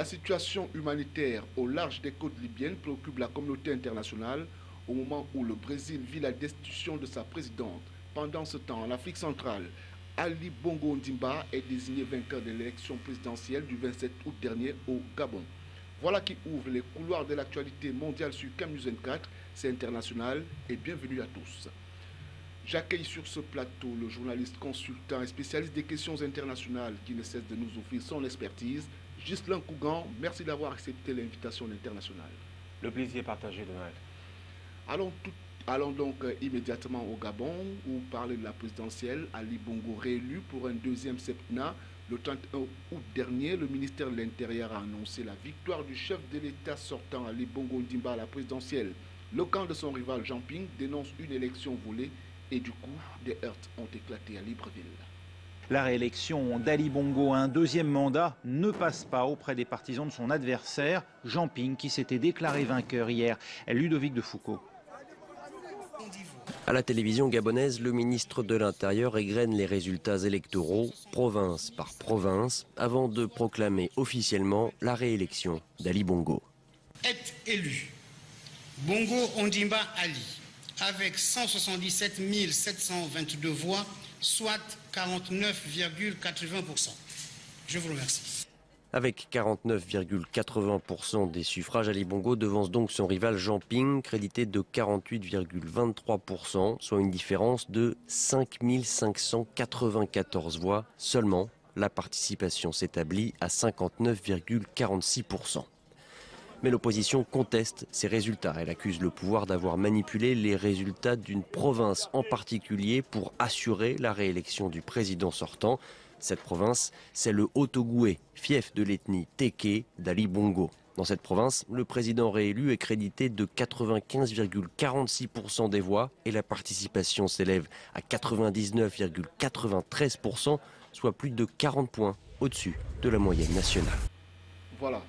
La situation humanitaire au large des côtes libyennes préoccupe la communauté internationale au moment où le Brésil vit la destitution de sa présidente. Pendant ce temps, en Afrique centrale, Ali Bongo Ondimba est désigné vainqueur de l'élection présidentielle du 27 août dernier au Gabon. Voilà qui ouvre les couloirs de l'actualité mondiale sur CAM News 24. C'est international et bienvenue à tous. J'accueille sur ce plateau le journaliste consultant et spécialiste des questions internationales qui ne cesse de nous offrir son expertise, Ghislain Kougan. Merci d'avoir accepté l'invitation internationale. Le plaisir est partagé, Donald. Allons donc immédiatement au Gabon où parler de la présidentielle. Ali Bongo réélu pour un deuxième septennat. Le 31 août dernier, le ministère de l'Intérieur a annoncé la victoire du chef de l'État sortant Ali Bongo Ondimba à la présidentielle. Le camp de son rival Jean Ping dénonce une élection volée et du coup, des heurts ont éclaté à Libreville. La réélection d'Ali Bongo à un deuxième mandat ne passe pas auprès des partisans de son adversaire, Jean Ping, qui s'était déclaré vainqueur hier. Ludovic de Foucault. À la télévision gabonaise, le ministre de l'Intérieur égrène les résultats électoraux, province par province, avant de proclamer officiellement la réélection d'Ali Bongo. Est élu Bongo Ondimba Ali avec 177 722 voix, soit 49,80%. Je vous remercie. Avec 49,80% des suffrages, Ali Bongo devance donc son rival Jean Ping, crédité de 48,23%, soit une différence de 5 594 voix. Seulement, la participation s'établit à 59,46%. Mais l'opposition conteste ces résultats. Elle accuse le pouvoir d'avoir manipulé les résultats d'une province en particulier pour assurer la réélection du président sortant. Cette province, c'est le Haut-Ogooué, fief de l'ethnie Téké d'Ali Bongo. Dans cette province, le président réélu est crédité de 95,46% des voix et la participation s'élève à 99,93%, soit plus de 40 points au-dessus de la moyenne nationale. Voilà.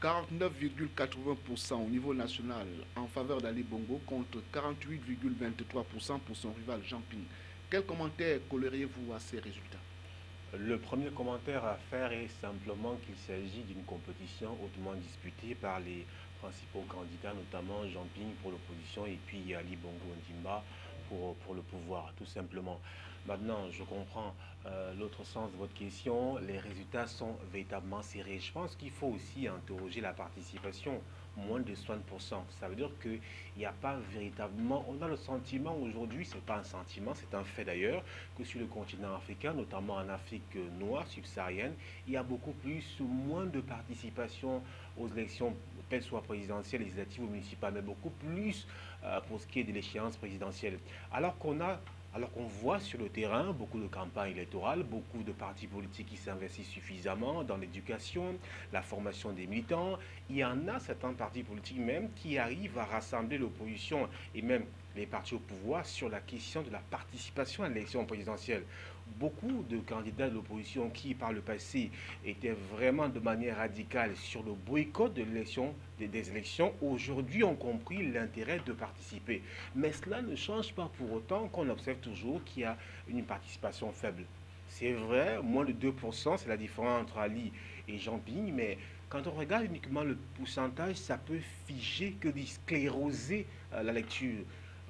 49,80% au niveau national en faveur d'Ali Bongo contre 48,23% pour son rival Jean Ping. Quel commentaire colleriez-vous à ces résultats? Le premier commentaire à faire est simplement qu'il s'agit d'une compétition hautement disputée par les principaux candidats, notamment Jean Ping pour l'opposition et puis Ali Bongo Ondimba pour le pouvoir, tout simplement. Maintenant, je comprends l'autre sens de votre question. Les résultats sont véritablement serrés. Je pense qu'il faut aussi interroger la participation. Moins de 60%. Ça veut dire qu'il n'y a pas véritablement... On a le sentiment aujourd'hui, ce n'est pas un sentiment, c'est un fait d'ailleurs, que sur le continent africain, notamment en Afrique noire, subsaharienne, il y a beaucoup plus ou moins de participation aux élections, qu'elles soient présidentielles, législatives ou municipales, mais beaucoup plus pour ce qui est de l'échéance présidentielle. Alors qu'on voit sur le terrain beaucoup de campagnes électorales, beaucoup de partis politiques qui s'investissent suffisamment dans l'éducation, la formation des militants. Il y en a certains partis politiques même qui arrivent à rassembler l'opposition et même les partis au pouvoir sur la question de la participation à l'élection présidentielle. Beaucoup de candidats de l'opposition qui, par le passé, étaient vraiment de manière radicale sur le boycott de l'élection, des élections, aujourd'hui ont compris l'intérêt de participer. Mais cela ne change pas pour autant qu'on observe toujours qu'il y a une participation faible. C'est vrai, moins de 2%, c'est la différence entre Ali et Jean Ping, mais quand on regarde uniquement le pourcentage, ça peut figer que scléroser la lecture.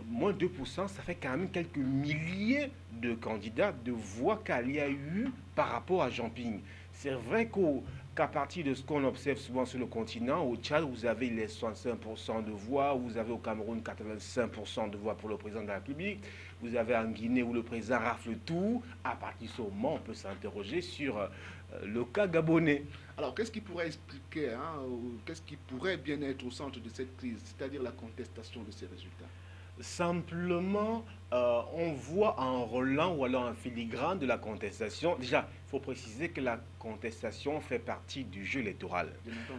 Moins de 2%, ça fait quand même quelques milliers de candidats, de voix qu'Ali a eu par rapport à Jean Ping. C'est vrai qu'à partir de ce qu'on observe souvent sur le continent, au Tchad, vous avez les 65% de voix, vous avez au Cameroun 85% de voix pour le président de la République, vous avez en Guinée où le président rafle tout. À partir de ce moment, on peut s'interroger sur le cas gabonais. Alors, qu'est-ce qui pourrait expliquer, qu'est-ce qui pourrait bien être au centre de cette crise, c'est-à-dire la contestation de ces résultats? Simplement, on voit en Roland ou alors en filigrane de la contestation. Déjà, il faut préciser que la contestation fait partie du jeu électoral.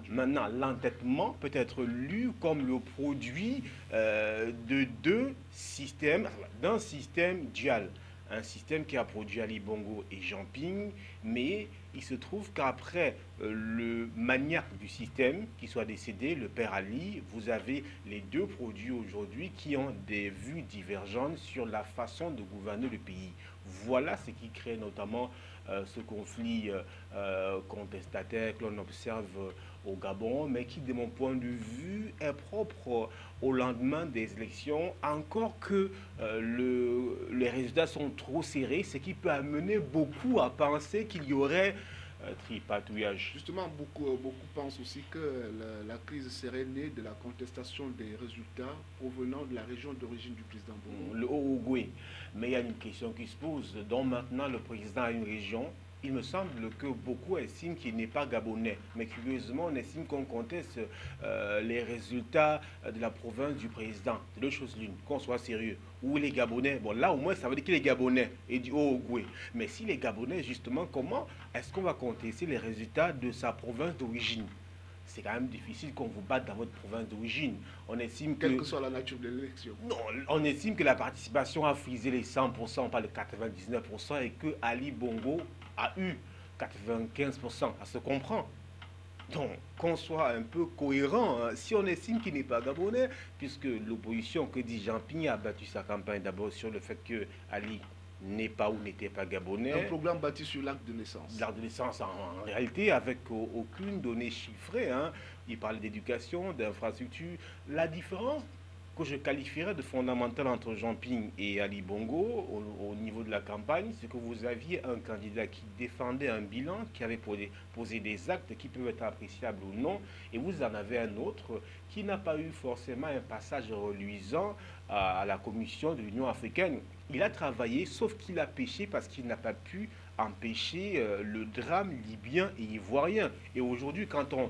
Maintenant, l'entêtement peut être lu comme le produit de deux systèmes, d'un système dual. Un système qui a produit Ali Bongo et Jean Ping, mais il se trouve qu'après le maniaque du système, qui soit décédé, le père Ali, vous avez les deux produits aujourd'hui qui ont des vues divergentes sur la façon de gouverner le pays. Voilà ce qui crée notamment ce conflit contestataire que l'on observe au Gabon, mais qui, de mon point de vue, est propre au lendemain des élections, encore que les résultats sont trop serrés, ce qui peut amener beaucoup à penser qu'il y aurait tripatouillage. Justement, beaucoup pensent aussi que la crise serait née de la contestation des résultats provenant de la région d'origine du président Bongo. Le Haut-Ogooué. Mais il y a une question qui se pose. Donc maintenant, le président a une région. Il me semble que beaucoup estiment qu'il n'est pas gabonais. Mais curieusement, on estime qu'on conteste les résultats de la province du président. C'est deux choses l'une, qu'on soit sérieux. Ou les Gabonais. Bon, là au moins, ça veut dire qu'il est Gabonais et du Haut-Ogooué. Mais si les Gabonais, justement, comment est-ce qu'on va contester les résultats de sa province d'origine? C'est quand même difficile qu'on vous batte dans votre province d'origine. On estime que... Quelle que soit la nature de l'élection. Non, on estime que la participation a frisé les 100%, on parle de 99%, et que Ali Bongo a eu 95%. Ça se comprend. Donc, qu'on soit un peu cohérent, hein. Si on estime qu'il n'est pas gabonais, puisque l'opposition, que dit Jean Ping, a battu sa campagne d'abord sur le fait que Ali n'est pas ou n'était pas gabonais. Un programme bâti sur l'acte de naissance. L'acte de naissance, en réalité, avec aucune donnée chiffrée, hein. Il parle d'éducation, d'infrastructure. La différence que je qualifierais de fondamentale entre Jean Ping et Ali Bongo au niveau de la campagne, c'est que vous aviez un candidat qui défendait un bilan, qui avait posé des actes qui peuvent être appréciables ou non, et vous en avez un autre qui n'a pas eu forcément un passage reluisant à la Commission de l'Union africaine. Il a travaillé, sauf qu'il a péché parce qu'il n'a pas pu empêcher le drame libyen et ivoirien. Et aujourd'hui, quand on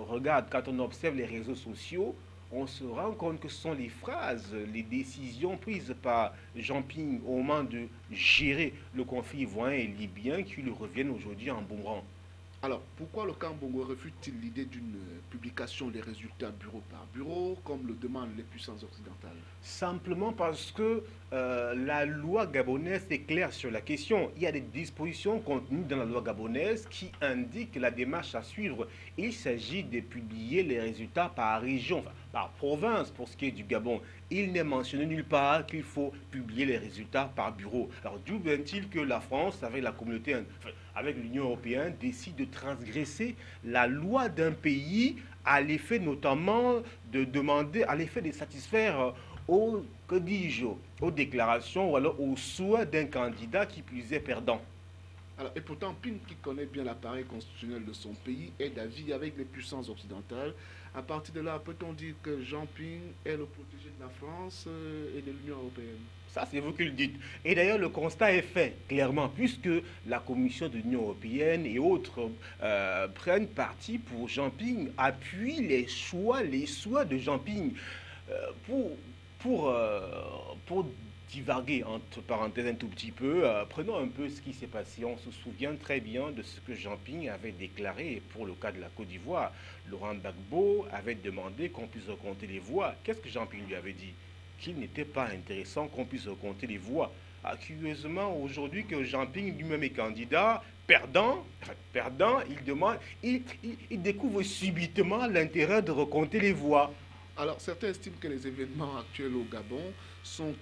regarde, quand on observe les réseaux sociaux, on se rend compte que ce sont les phrases, les décisions prises par Jean Ping au moment de gérer le conflit ivoirien et libyen qui lui reviennent aujourd'hui en boomerang. Alors, pourquoi le camp Bongo refute-t-il l'idée d'une publication des résultats bureau par bureau, comme le demandent les puissances occidentales? Simplement parce que la loi gabonaise est claire sur la question. Il y a des dispositions contenues dans la loi gabonaise qui indiquent la démarche à suivre. Il s'agit de publier les résultats par région, enfin, par province pour ce qui est du Gabon. Il n'est mentionné nulle part qu'il faut publier les résultats par bureau. Alors d'où vient-il que la France, avec la communauté, enfin, avec l'Union européenne, décide de transgresser la loi d'un pays à l'effet notamment de demander, à l'effet de satisfaire aux, que dis-je, aux déclarations ou alors aux souhaits d'un candidat qui plus est perdant. Alors, et pourtant, Ping, qui connaît bien l'appareil constitutionnel de son pays, est d'avis avec les puissances occidentales. À partir de là, peut-on dire que Jean Ping est le protégé de la France et de l'Union européenne? Ça, c'est vous qui le dites. Et d'ailleurs, le constat est fait, clairement, puisque la Commission de l'Union européenne et autres prennent parti pour Jean Ping, appuient les souhaits de Jean Ping. Pour divaguer, entre parenthèses, un tout petit peu, prenons un peu ce qui s'est passé. On se souvient très bien de ce que Jean Ping avait déclaré pour le cas de la Côte d'Ivoire. Laurent Gbagbo avait demandé qu'on puisse recompter les voix. Qu'est-ce que Jean Ping lui avait dit? Qu'il n'était pas intéressant qu'on puisse recompter les voix. Curieusement, aujourd'hui que Jean Ping lui-même est candidat, perdant, il découvre subitement l'intérêt de recompter les voix. Alors, certains estiment que les événements actuels au Gabon sont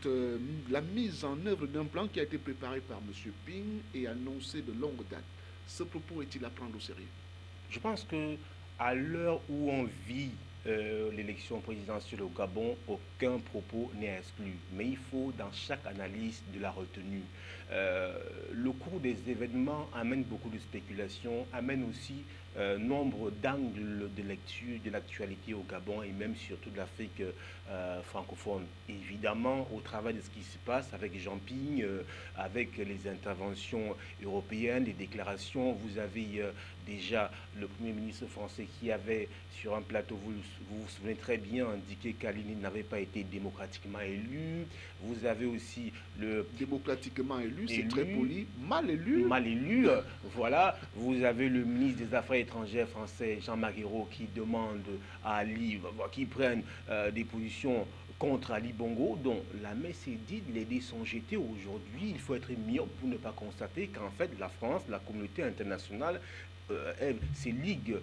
la mise en œuvre d'un plan qui a été préparé par M. Ping et annoncé de longue date. Ce propos est-il à prendre au sérieux? Je pense que à l'heure où on vit l'élection présidentielle au Gabon, aucun propos n'est exclu. Mais il faut dans chaque analyse de la retenue. Le cours des événements amène beaucoup de spéculations, amène aussi nombre d'angles de lecture de l'actualité au Gabon et même surtout de l'Afrique francophone. Évidemment, au travers de ce qui se passe avec Jean Ping, avec les interventions européennes, les déclarations, vous avez déjà le Premier ministre français qui avait sur un plateau, vous vous souvenez très bien, indiqué qu'Ali n'avait pas été démocratiquement élu. Vous avez aussi le... Démocratiquement élu, c'est très poli. Mal élu. Mal élu, voilà. Vous avez le ministre des Affaires étrangères français, Jean-Marc Ayrault, qui demande à Ali qu'il prenne des positions contre Ali Bongo, dont la messe est dite, les dés sont jetés aujourd'hui. Il faut être myope pour ne pas constater qu'en fait, la France, la communauté internationale, ces ligues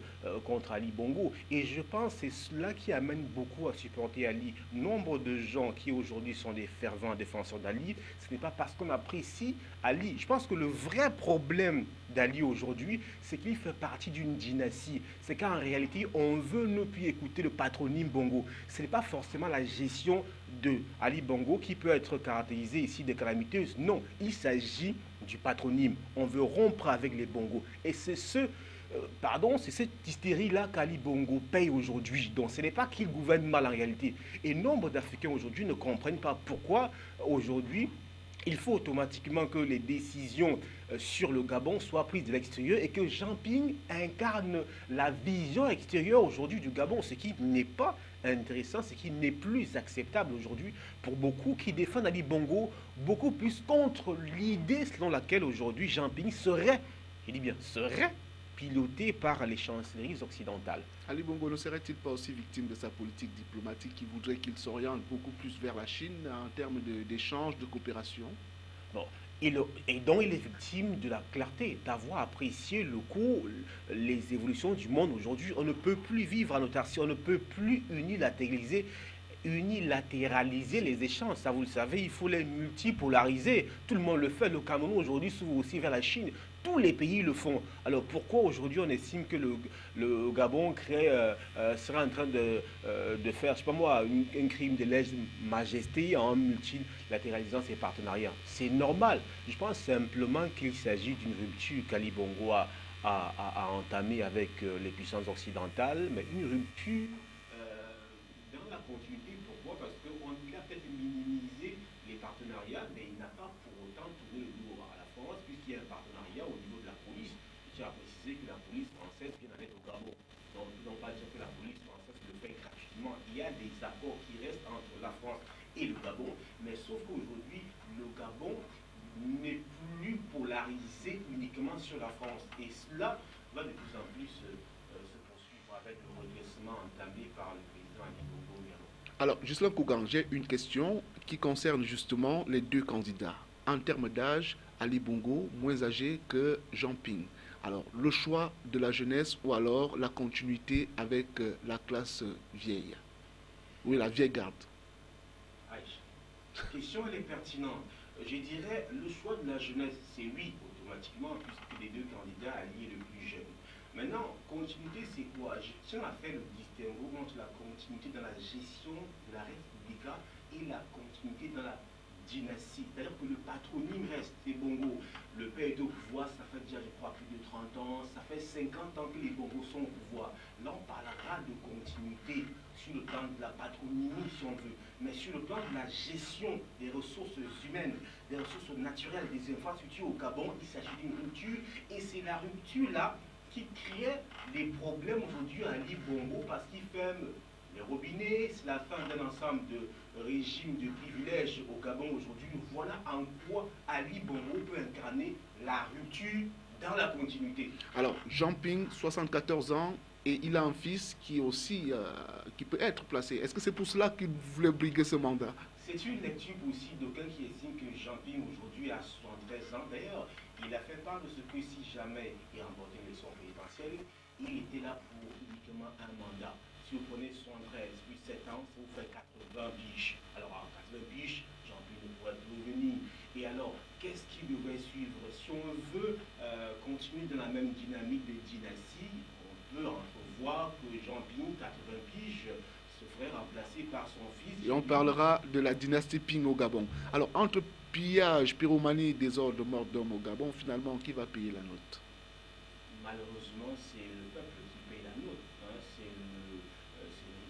contre Ali Bongo. Et je pense que c'est cela qui amène beaucoup à supporter Ali. Nombre de gens qui aujourd'hui sont des fervents défenseurs d'Ali, ce n'est pas parce qu'on apprécie Ali. Je pense que le vrai problème d'Ali aujourd'hui, c'est qu'il fait partie d'une dynastie. C'est qu'en réalité, on veut ne plus écouter le patronyme Bongo. Ce n'est pas forcément la gestion de Ali Bongo qui peut être caractérisée ici de calamiteuse. Non, il s'agit du patronyme. On veut rompre avec les Bongo. Et c'est c'est cette hystérie-là qu'Ali Bongo paye aujourd'hui. Donc ce n'est pas qu'il gouverne mal en réalité. Et nombre d'Africains aujourd'hui ne comprennent pas pourquoi aujourd'hui il faut automatiquement que les décisions sur le Gabon soient prises de l'extérieur et que Jean Ping incarne la vision extérieure aujourd'hui du Gabon, ce qui n'est pas intéressant, ce qui n'est plus acceptable aujourd'hui pour beaucoup qui défendent Ali Bongo, beaucoup plus contre l'idée selon laquelle aujourd'hui Jean Ping serait, je dis bien serait, piloté par les chancelleries occidentales. Ali Bongo ne serait-il pas aussi victime de sa politique diplomatique qui voudrait qu'il s'oriente beaucoup plus vers la Chine en termes d'échanges, de coopération? Bon, et donc il est victime de la clarté, d'avoir apprécié le cours, les évolutions du monde aujourd'hui. On ne peut plus vivre en autarcie, on ne peut plus unilatéraliser les échanges. Ça, vous le savez, il faut les multipolariser. Tout le monde le fait. Le Cameroun aujourd'hui s'ouvre aussi vers la Chine. Tous les pays le font. Alors pourquoi aujourd'hui on estime que le Gabon serait en train de faire, je sais pas moi, un crime de lèse-majesté en multilatéralisant ses partenariats? C'est normal. Je pense simplement qu'il s'agit d'une rupture qu'Ali Bongo a entamée avec les puissances occidentales, mais une rupture dans la continuité. Pourquoi? Parce qu'on a peut-être minimisé les partenariats, mais il n'a pas pour autant tourné le dos à la France, puisqu'il y a un partenariat au niveau de la police. Je tiens à préciser que la police française vient d'aller au Gabon. Donc, ne pas dire que la police française le fait gratuitement. Il y a des accords qui restent entre la France et le Gabon, mais sauf qu'aujourd'hui, le Gabon n'est plus polarisé uniquement sur la France. Et cela va de plus en plus se poursuivre avec le redressement entamé par le président Ali Bongo. Alors, Ghislain Kougan, j'ai une question qui concerne justement les deux candidats. En termes d'âge, Ali Bongo, moins âgé que Jean Ping. Alors, le choix de la jeunesse ou alors la continuité avec la classe vieille? Oui, la vieille garde. La question, elle est pertinente. Je dirais, le choix de la jeunesse, c'est oui, automatiquement, puisque les deux candidats, Ali est le plus jeune. Maintenant, continuité, c'est quoi? Je tiens à faire le distinguo entre la continuité dans la gestion de la République et la continuité dans la dynastie. C'est-à-dire que le patronyme reste, c'est Bongo. Le père est au pouvoir, ça fait déjà, je crois, plus de 30 ans. Ça fait 50 ans que les Bongos sont au pouvoir. Là, on parlera de continuité sur le plan de la patronymie, si on veut. Mais sur le plan de la gestion des ressources humaines, des ressources naturelles, des infrastructures au Gabon, il s'agit d'une rupture. Et c'est la rupture-là qui crée des problèmes aujourd'hui à Ali Bongo parce qu'il ferme les robinets, c'est la fin d'un ensemble de régimes de privilèges au Gabon aujourd'hui. Voilà en quoi Ali Bongo peut incarner la rupture dans la continuité. Alors, Jean Ping, 74 ans, et il a un fils qui aussi qui peut être placé. Est-ce que c'est pour cela qu'il voulait briguer ce mandat? C'est une lecture aussi d'aucuns qui estiment que Jean Ping aujourd'hui a 73 ans. D'ailleurs, il a fait part de ce que si jamais il remportait l'élection présidentielle, il était là pour uniquement un mandat. Si vous prenez 73 plus 7 ans, ça vous fait 80 biches. Alors, à 80 biches, Jean Ping ne pourrait plus revenir. Et alors, qu'est-ce qui devrait suivre? Si on veut continuer dans la même dynamique de dynastie, on peut entrevoir que Jean Ping, 80 biches, se ferait remplacer par son fils. Et on parlera de la dynastie Ping au Gabon. Alors, entre pillage, pyromanie, désordre, mort d'homme au Gabon, finalement, qui va payer la note? Malheureusement, c'est le peuple qui paye la note. Hein. C'est le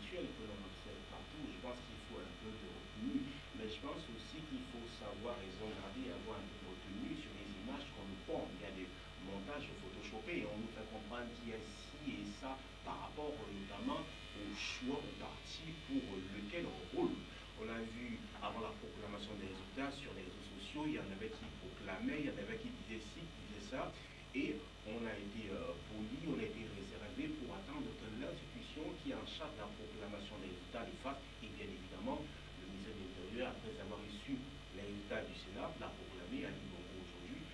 rituel que l'on observe partout. Je pense qu'il faut un peu de retenue, mais je pense aussi qu'il faut savoir raison garder et avoir un peu de retenue sur les images qu'on nous prend. Il y a des montages photoshopés et on nous fait comprendre qu'il y a ci et ça par rapport notamment au choix au parti pour lequel on roule. On a vu avant la proclamation des résultats sur les réseaux sociaux, il y en avait qui proclamaient, il y en avait qui disaient ci, qui disaient ça, et on a été poli, on a été réservé pour attendre que l'institution qui est en charge de la proclamation des résultats les fasse, et bien évidemment, le ministère de l'Intérieur, après avoir reçu les résultats du Sénat, l'a proclamé à Ali Bongo aujourd'hui,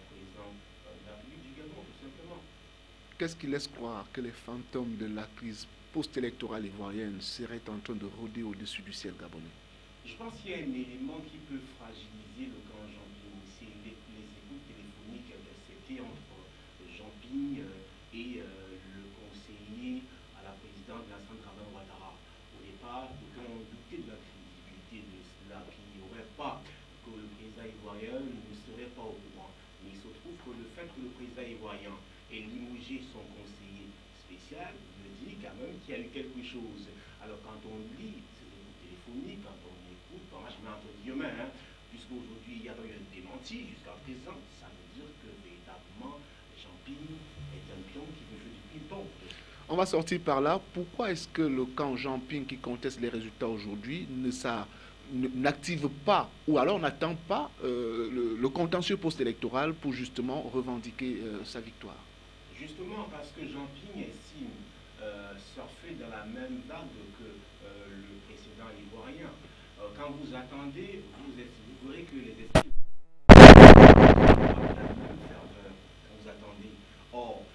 président de la République du Gabon, tout simplement. Qu'est-ce qui laisse croire que les fantômes de la crise post-électorale ivoirienne seraient en train de rôder au-dessus du ciel gabonais? Je pense qu'il y a un élément qui peut fragiliser le camp Jean-Ping, c'est les écoutes téléphoniques interceptées entre Jean-Ping et le conseiller à la présidente Alassane Dramane Ouattara. Au départ, aucun doutait de la crédibilité de cela, qu'il n'y aurait pas, que le président ivoirien ne serait pas au courant. Mais il se trouve que le fait que le président ivoirien ait limogé son conseiller spécial me dit quand même qu'il y a eu quelque chose. Alors quand on lit ces écoutes téléphoniques, quand on écoute, bon, je mets entre guillemets, puisqu'aujourd'hui il y a eu un démenti jusqu'à présent, ça veut dire que véritablement Jean-Ping est un pion qui veut jouer du ping-pong. On va sortir par là. Pourquoi est-ce que le camp Jean-Ping qui conteste les résultats aujourd'hui n'active pas ou alors n'attend pas le contentieux post-électoral pour justement revendiquer sa victoire? Justement parce que Jean-Ping estime surfer dans la même vague que le précédent ivoirien. Quand vous attendez, vous verrez que les esprits la même ferveur quand vous attendez. Or,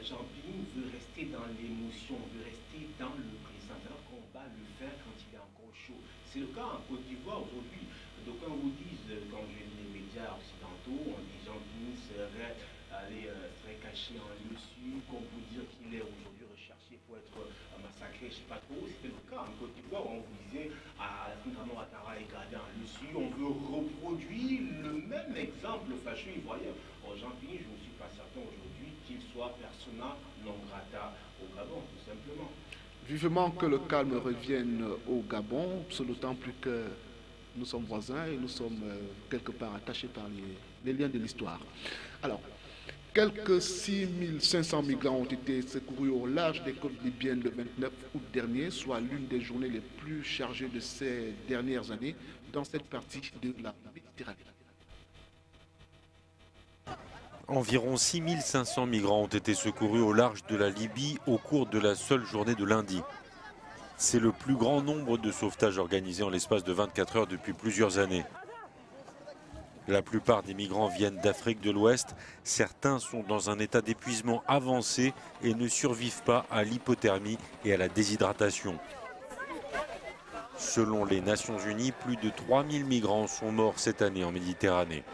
Jean-Ping veut rester dans l'émotion, veut rester dans le présent, alors qu'on va le faire quand il est encore chaud. C'est le cas en Côte d'Ivoire aujourd'hui. Donc quand vous dites, quand je lis les médias occidentaux, on dit Jean-Ping serait caché en lieu sûr, qu'on peut dire qu'il est aujourd'hui recherché pour être massacré, je ne sais pas trop. C'était le cas en Côte d'Ivoire où on vous disait Alassane Dramane Ouattara est gardé en lieu sûr. On veut reproduire le même exemple fâcheux ivoirien. Or, Jean-Ping, je ne suis pas certain aujourd'hui qu'il soit persona non grata au Gabon, tout simplement. Vivement que le calme revienne au Gabon, c'est d'autant plus que nous sommes voisins et nous sommes quelque part attachés par les liens de l'histoire. Alors, quelques 6500 migrants ont été secourus au large des côtes libyennes le 29 août dernier, soit l'une des journées les plus chargées de ces dernières années dans cette partie de la Méditerranée. Environ 6500 migrants ont été secourus au large de la Libye au cours de la seule journée de lundi. C'est le plus grand nombre de sauvetages organisés en l'espace de 24 heures depuis plusieurs années. La plupart des migrants viennent d'Afrique de l'Ouest. Certains sont dans un état d'épuisement avancé et ne survivent pas à l'hypothermie et à la déshydratation. Selon les Nations Unies, plus de 3000 migrants sont morts cette année en Méditerranée.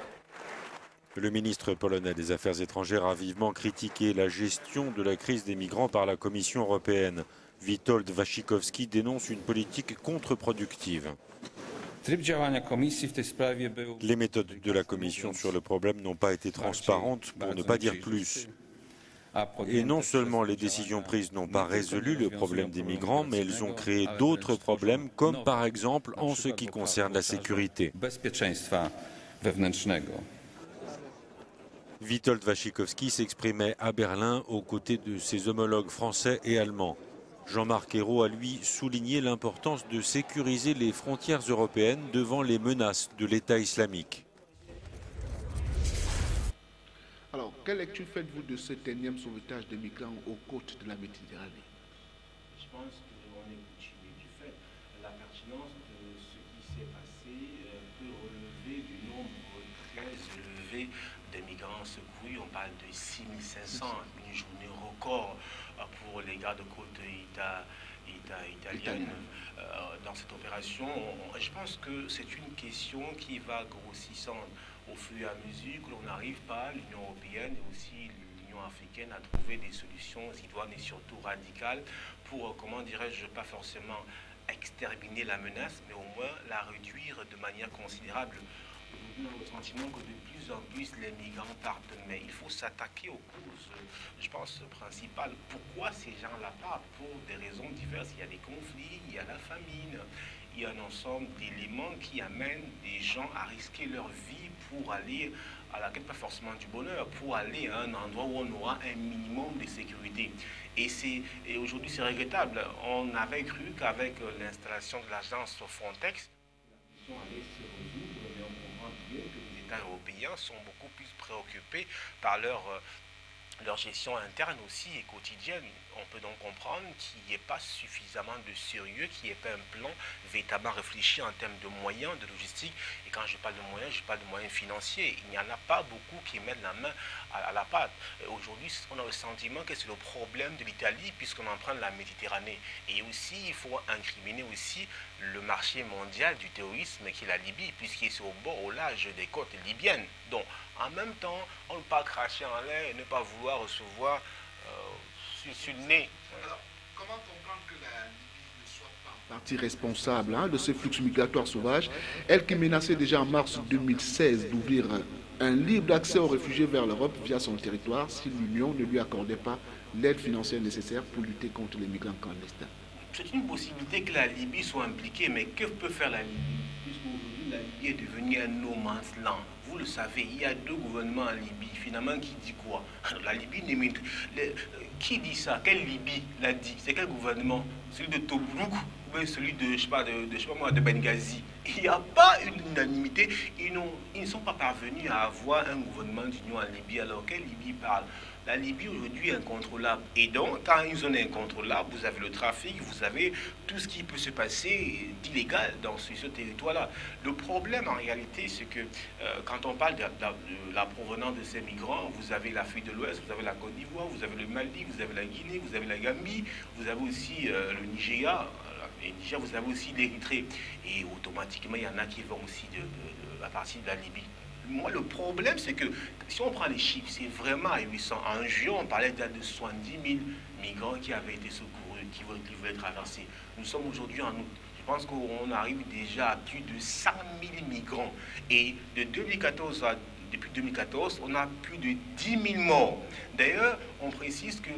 Le ministre polonais des Affaires étrangères a vivement critiqué la gestion de la crise des migrants par la Commission européenne. Witold Waszczykowski dénonce une politique contre-productive. Les méthodes de la Commission sur le problème n'ont pas été transparentes, pour ne pas dire plus. Et non seulement les décisions prises n'ont pas résolu le problème des migrants, mais elles ont créé d'autres problèmes, comme par exemple en ce qui concerne la sécurité. Witold Waszczykowski s'exprimait à Berlin aux côtés de ses homologues français et allemands. Jean-Marc Ayrault a lui souligné l'importance de sécuriser les frontières européennes devant les menaces de l'État islamique. Alors, quelle lecture faites-vous de cet énième sauvetage des migrants aux côtes de la Méditerranée? Je pense qu'on est coutumé du fait. La pertinence de ce qui s'est passé peut relever du nombre très élevé de migrants secourus. On parle de 6500, une journée record pour les gardes-côtes italiennes dans cette opération. Je pense que c'est une question qui va grossissant au fur et à mesure que l'on n'arrive pas, l'Union européenne et aussi l'Union africaine, à trouver des solutions idoines et surtout radicales pour, comment dirais-je, pas forcément exterminer la menace, mais au moins la réduire de manière considérable. Nous avons le sentiment que de plus en plus les migrants partent, mais il faut s'attaquer aux causes, je pense, principales. Pourquoi ces gens-là partent? Pour des raisons diverses. Il y a des conflits, il y a la famine, il y a un ensemble d'éléments qui amènent des gens à risquer leur vie pour aller à la quête, pas forcément du bonheur, pour aller à un endroit où on aura un minimum de sécurité. Et aujourd'hui, c'est regrettable. On avait cru qu'avec l'installation de l'agence Frontex, la question allait se résoudre, mais on comprend bien que les États européens sont beaucoup plus préoccupés par leur leur gestion interne aussi est quotidienne. On peut donc comprendre qu'il n'y ait pas suffisamment de sérieux, qu'il n'y ait pas un plan véritablement réfléchi en termes de moyens, de logistique. Et quand je parle de moyens, je parle de moyens financiers. Il n'y en a pas beaucoup qui mettent la main à la pâte. Aujourd'hui, on a le sentiment que c'est le problème de l'Italie puisqu'on emprunte la Méditerranée. Et aussi, il faut incriminer aussi le marché mondial du terrorisme qui est la Libye, puisqu'il est au bord, au large des côtes libyennes. Donc, en même temps, on ne peut pas cracher en l'air et ne pas vouloir recevoir sur le nez. Alors, comment comprendre que la Libye ne soit pas partie responsable de ce flux migratoire sauvage, elle qui menaçait déjà en mars 2016 d'ouvrir un libre accès aux réfugiés vers l'Europe via son territoire si l'Union ne lui accordait pas l'aide financière nécessaire pour lutter contre les migrants clandestins? C'est une possibilité que la Libye soit impliquée, mais que peut faire la Libye? Puisqu'aujourd'hui, la Libye est devenue un no man's land. Vous le savez, il y a deux gouvernements en Libye. Finalement, qui dit quoi? La Libye n'est... Qui dit ça? Quelle Libye l'a dit? C'est quel gouvernement? Celui de Tobrouk ou celui de, je sais pas moi, de Benghazi? Il n'y a pas une unanimité. Ils ne sont pas parvenus à avoir un gouvernement d'union en Libye. Alors, quelle Libye parle? La Libye aujourd'hui est incontrôlable. Et donc, quand une zone est incontrôlable, vous avez le trafic, vous avez tout ce qui peut se passer d'illégal dans ce territoire-là. Le problème, en réalité, c'est que quand on parle de la provenance de ces migrants, vous avez l'Afrique de l'Ouest, vous avez la Côte d'Ivoire, vous avez le Mali, vous avez la Guinée, vous avez la Gambie, vous avez aussi le Nigeria. Et déjà, vous avez aussi l'Érythrée. Et automatiquement, il y en a qui vont aussi à partir de la Libye. Moi, le problème, c'est que si on prend les chiffres, c'est vraiment à 800. En juillet, on parlait de 70 000 migrants qui avaient été secourus, qui voulaient traverser. Nous sommes aujourd'hui en août. Je pense qu'on arrive déjà à plus de 100 000 migrants. Et depuis 2014, on a plus de 10 000 morts. D'ailleurs, on précise que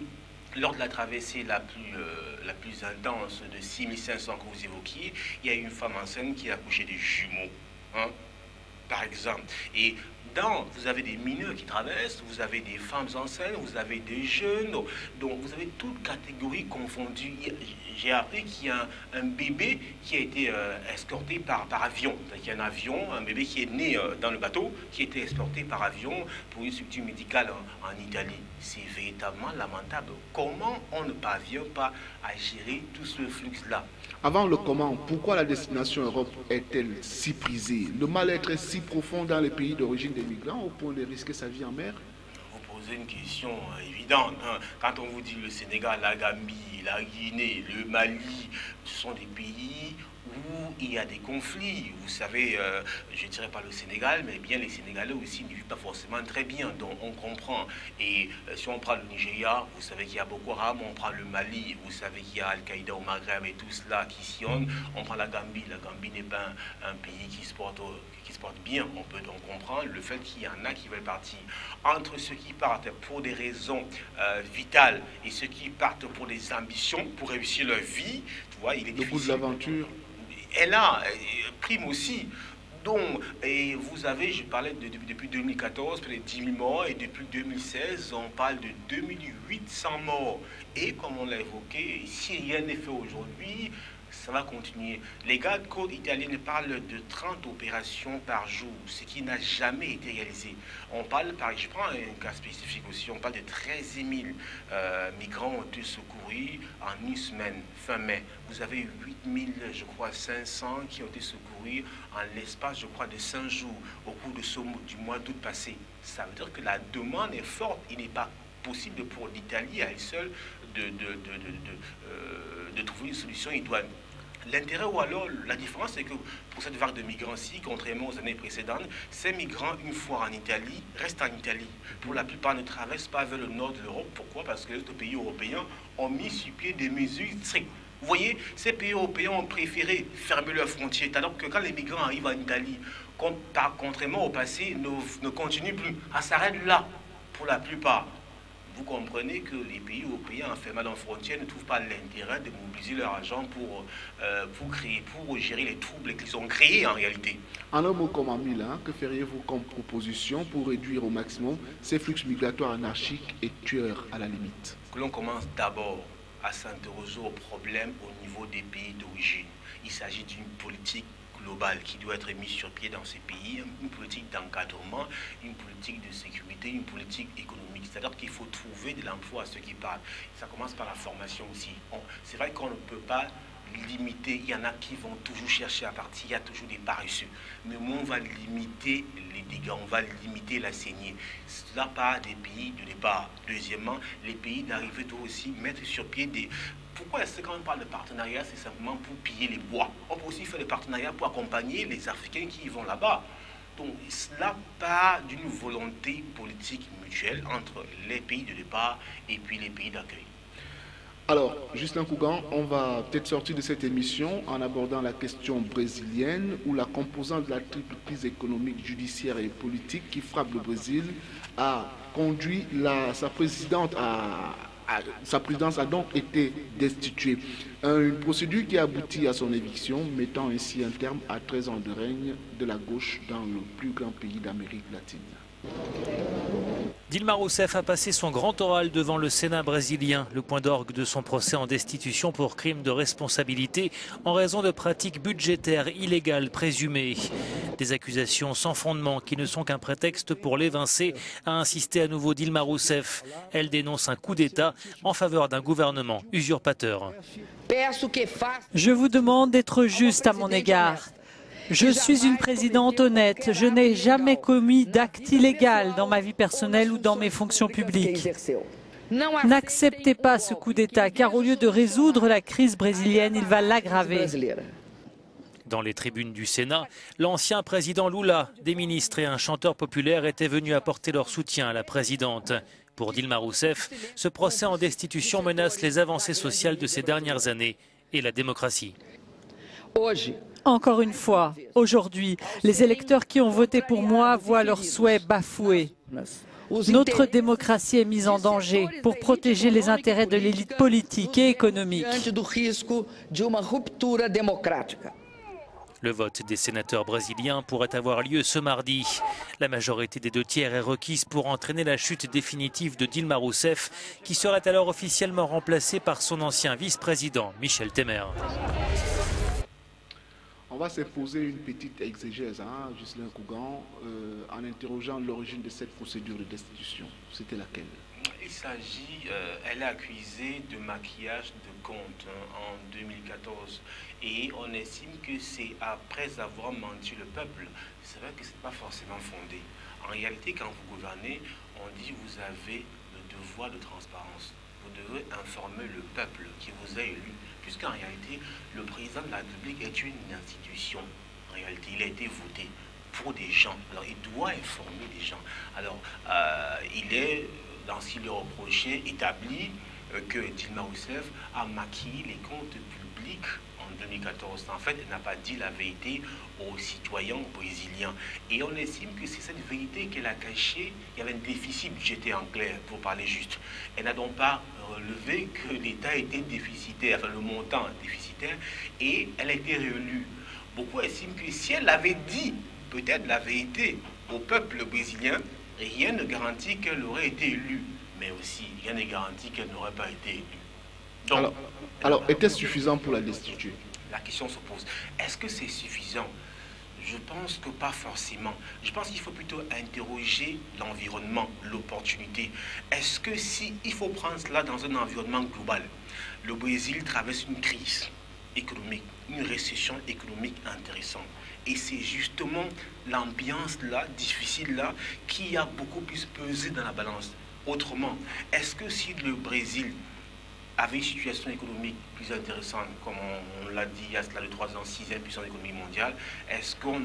lors de la traversée la plus intense de 6 500 que vous évoquiez, il y a une femme enceinte qui a accouché des jumeaux. Par exemple. Et vous avez des mineurs qui traversent, vous avez des femmes enceintes, vous avez des jeunes, donc vous avez toutes catégories confondues. J'ai appris qu'il y a un bébé qui a été escorté par avion. Il y a un avion, un bébé qui est né dans le bateau, qui a été escorté par avion pour une structure médicale en Italie. C'est véritablement lamentable. Comment on ne parvient pas à gérer tout ce flux-là? Avant le comment, pourquoi la destination Europe est-elle si prisée? Le mal-être est si profond dans les pays d'origine des migrants au point de risquer sa vie en mer? Vous posez une question évidente. Quand on vous dit le Sénégal, la Gambie, la Guinée, le Mali, ce sont des pays où il y a des conflits. Vous savez, je ne dirais pas le Sénégal, mais bien les Sénégalais aussi ne vivent pas forcément très bien, donc on comprend. Et si on prend le Nigeria, vous savez qu'il y a Boko Haram, on prend le Mali, vous savez qu'il y a Al-Qaïda au Maghreb et tout cela qui sillonne. On prend la Gambie n'est pas un pays qui se porte bien. On peut donc comprendre le fait qu'il y en a qui veulent partir. Entre ceux qui partent pour des raisons vitales et ceux qui partent pour des ambitions, pour réussir leur vie, tu vois, il est difficile. Le goût de l'aventure. Et là, prime aussi. Donc, et vous avez, je parlais depuis 2014, près de 10 000 morts, et depuis 2016, on parle de 2800 morts. Et comme on l'a évoqué, si rien n'est fait aujourd'hui, ça va continuer. Les gardes-côtes italiennes parlent de 30 opérations par jour, ce qui n'a jamais été réalisé. On parle, je prends un cas spécifique aussi, on parle de 13 000 migrants ont été secourus en une semaine, fin mai. Vous avez 8 000, je crois, 500 qui ont été secourus en l'espace, je crois, de 5 jours au cours du mois d'août passé. Ça veut dire que la demande est forte. Il n'est pas possible pour l'Italie à elle seule de trouver une solution idoine. L'intérêt ou alors la différence, c'est que pour cette vague de migrants-ci, contrairement aux années précédentes, ces migrants, une fois en Italie, restent en Italie. Pour la plupart, ne traversent pas vers le nord de l'Europe. Pourquoi? Parce que les autres pays européens ont mis sur pied des mesures strictes. Vous voyez, ces pays européens ont préféré fermer leurs frontières, alors que quand les migrants arrivent en Italie, contrairement au passé, ne continuent plus. Ça s'arrête là, pour la plupart. Vous comprenez que les pays européens enfermés dans les frontières ne trouvent pas l'intérêt de mobiliser leur argent pour gérer les troubles qu'ils ont créés en réalité. En un mot comme en mille, que feriez-vous comme proposition pour réduire au maximum ces flux migratoires anarchiques et tueurs à la limite? Que l'on commence d'abord à s'interroger aux problèmes au niveau des pays d'origine. Il s'agit d'une politique globale qui doit être mise sur pied dans ces pays, une politique d'encadrement, une politique de sécurité, une politique économique. C'est-à-dire qu'il faut trouver de l'emploi à ceux qui partent. Ça commence par la formation aussi. C'est vrai qu'on ne peut pas limiter, il y en a qui vont toujours chercher à partir, il y a toujours des paresseux. Mais moins on va limiter les dégâts, on va limiter la saignée. Cela part des pays de départ. Deuxièmement, les pays d'arrivée doivent aussi mettre sur pied des... Pourquoi est-ce que quand on parle de partenariat, c'est simplement pour piller les bois? On peut aussi faire des partenariats pour accompagner les Africains qui y vont là-bas. Donc cela part d'une volonté politique mutuelle entre les pays de départ et puis les pays d'accueil. Alors, Justin Kougan, on va peut-être sortir de cette émission en abordant la question brésilienne où la composante de la triple crise économique, judiciaire et politique qui frappe le Brésil a conduit sa présidente sa présidence a donc été destituée. Une procédure qui a abouti à son éviction, mettant ainsi un terme à 13 ans de règne de la gauche dans le plus grand pays d'Amérique latine. Dilma Rousseff a passé son grand oral devant le Sénat brésilien, le point d'orgue de son procès en destitution pour crime de responsabilité en raison de pratiques budgétaires illégales présumées. Des accusations sans fondement qui ne sont qu'un prétexte pour l'évincer, a insisté à nouveau Dilma Rousseff. Elle dénonce un coup d'État en faveur d'un gouvernement usurpateur. Je vous demande d'être juste à mon égard. Je suis une présidente honnête. Je n'ai jamais commis d'acte illégal dans ma vie personnelle ou dans mes fonctions publiques. N'acceptez pas ce coup d'État, car au lieu de résoudre la crise brésilienne, il va l'aggraver. Dans les tribunes du Sénat, l'ancien président Lula, des ministres et un chanteur populaire étaient venus apporter leur soutien à la présidente. Pour Dilma Rousseff, ce procès en destitution menace les avancées sociales de ces dernières années et la démocratie. Encore une fois, aujourd'hui, les électeurs qui ont voté pour moi voient leurs souhaits bafoués. Notre démocratie est mise en danger pour protéger les intérêts de l'élite politique et économique. Le vote des sénateurs brésiliens pourrait avoir lieu ce mardi. La majorité des 2 tiers est requise pour entraîner la chute définitive de Dilma Rousseff, qui serait alors officiellement remplacée par son ancien vice-président, Michel Temer. On va se poser une petite exégèse, Justin Kougan, en interrogeant l'origine de cette procédure de destitution. C'était laquelle? Il s'agit, elle est accusée de maquillage de compte en 2014 et on estime que c'est après avoir menti le peuple. C'est vrai que ce n'est pas forcément fondé. En réalité, quand vous gouvernez, on dit que vous avez le devoir de transparence. Vous devez informer le peuple qui vous a élu, puisqu'en réalité, le président de la République est une institution. En réalité, il a été voté pour des gens. Alors, il doit informer des gens. Alors, il est, dans ce qu'il est reproché, établi que Dilma Rousseff a maquillé les comptes publics en 2014. En fait, elle n'a pas dit la vérité aux citoyens brésiliens. Et on estime que c'est cette vérité qu'elle a cachée. Il y avait un déficit budgétaire en clair, pour parler juste. Elle n'a donc pas relevé que l'État était déficitaire, enfin le montant déficitaire, et elle a été réélue. Beaucoup estiment que si elle avait dit peut-être la vérité au peuple brésilien, rien ne garantit qu'elle aurait été élue. Mais aussi, rien ne garantit qu'elle n'aurait pas été élue. Donc, alors était-ce suffisant pour la destituer? La question se pose. Est-ce que c'est suffisant? Je pense que pas forcément. Je pense qu'il faut plutôt interroger l'environnement, l'opportunité. Est-ce que si il faut prendre cela dans un environnement global, le Brésil traverse une crise économique, une récession économique intéressante. Et c'est justement l'ambiance-là, difficile-là, qui a beaucoup plus pesé dans la balance. Autrement, est-ce que si le Brésil avait une situation économique plus intéressante, comme on l'a dit il y a cela de 3 ans, 6e puissance économique mondiale, est-ce qu'on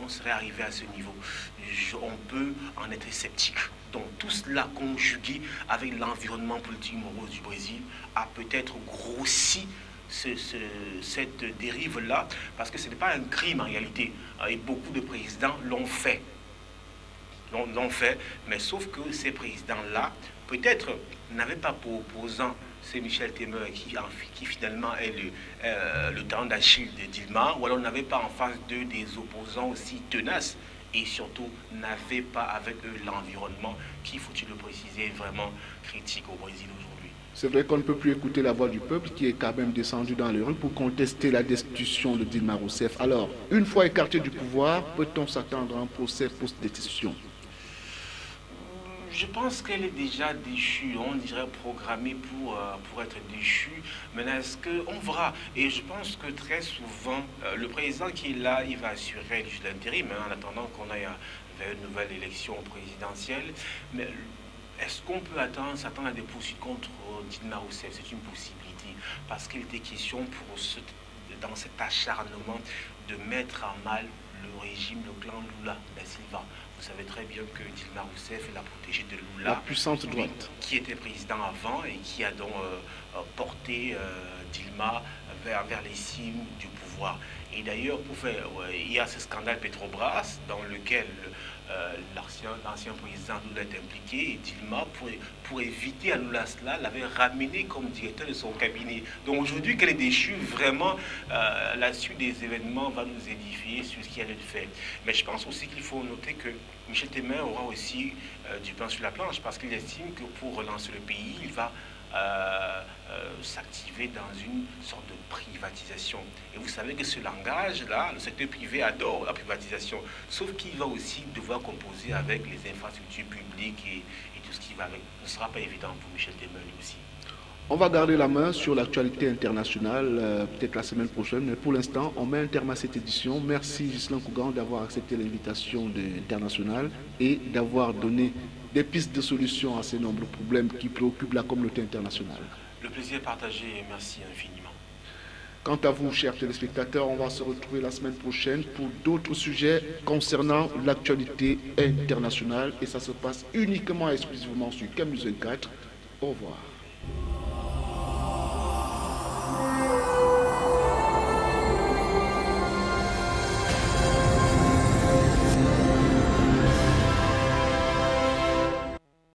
serait arrivé à ce niveau? On peut en être sceptique. Donc tout cela conjugué avec l'environnement politique morose du Brésil a peut-être grossi cette dérive-là, parce que ce n'est pas un crime en réalité. Et beaucoup de présidents l'ont fait. Mais sauf que ces présidents-là, peut-être, n'avaient pas pour opposant, c'est Michel Temer qui finalement est le talon d'Achille de Dilma, ou alors n'avait pas en face d'eux des opposants aussi tenaces, et surtout n'avait pas avec eux l'environnement qui, faut-il le préciser, est vraiment critique au Brésil aujourd'hui. C'est vrai qu'on ne peut plus écouter la voix du peuple qui est quand même descendu dans les rues pour contester la destitution de Dilma Rousseff. Alors, une fois écarté du pouvoir, peut-on s'attendre à un procès post-destitution? Je pense qu'elle est déjà déchue, on dirait programmée pour être déchue. Maintenant, est-ce qu'on verra? Et je pense que très souvent, le président qui est là, il va assurer l'intérim, en attendant qu'on aille vers une nouvelle élection présidentielle. Mais est-ce qu'on peut s'attendre à des poursuites contre Dilma Rousseff? C'est une possibilité, parce qu'il était question dans cet acharnement de mettre en mal le régime, le clan Lula da Silva. Vous savez très bien que Dilma Rousseff est la protégée de Lula, la puissante droite, qui était président avant et qui a donc porté Dilma vers les cimes du pouvoir. Et d'ailleurs, il y a ce scandale Petrobras dans lequel l'ancien président Lula est impliqué, et Dilma, pour éviter à Lula cela, l'avait ramené comme directeur de son cabinet. Donc aujourd'hui qu'elle est déchue, vraiment, la suite des événements va nous édifier sur ce qui allait faire. Mais je pense aussi qu'il faut noter que Michel Temer aura aussi du pain sur la planche, parce qu'il estime que pour relancer le pays, il va s'activer dans une sorte de privatisation. Et vous savez que ce langage-là, le secteur privé adore la privatisation, sauf qu'il va aussi devoir composer avec les infrastructures publiques et tout ce qui va avec. Ce ne sera pas évident pour Michel Temer aussi. On va garder la main sur l'actualité internationale, peut-être la semaine prochaine, mais pour l'instant, on met un terme à cette édition. Merci Ghislain Kougan d'avoir accepté l'invitation d'International et d'avoir donné des pistes de solutions à ces nombreux problèmes qui préoccupent la communauté internationale. Le plaisir est partagé et merci infiniment. Quant à vous, chers téléspectateurs, on va se retrouver la semaine prochaine pour d'autres sujets concernant l'actualité internationale et ça se passe uniquement et exclusivement sur Canal 4. Au revoir.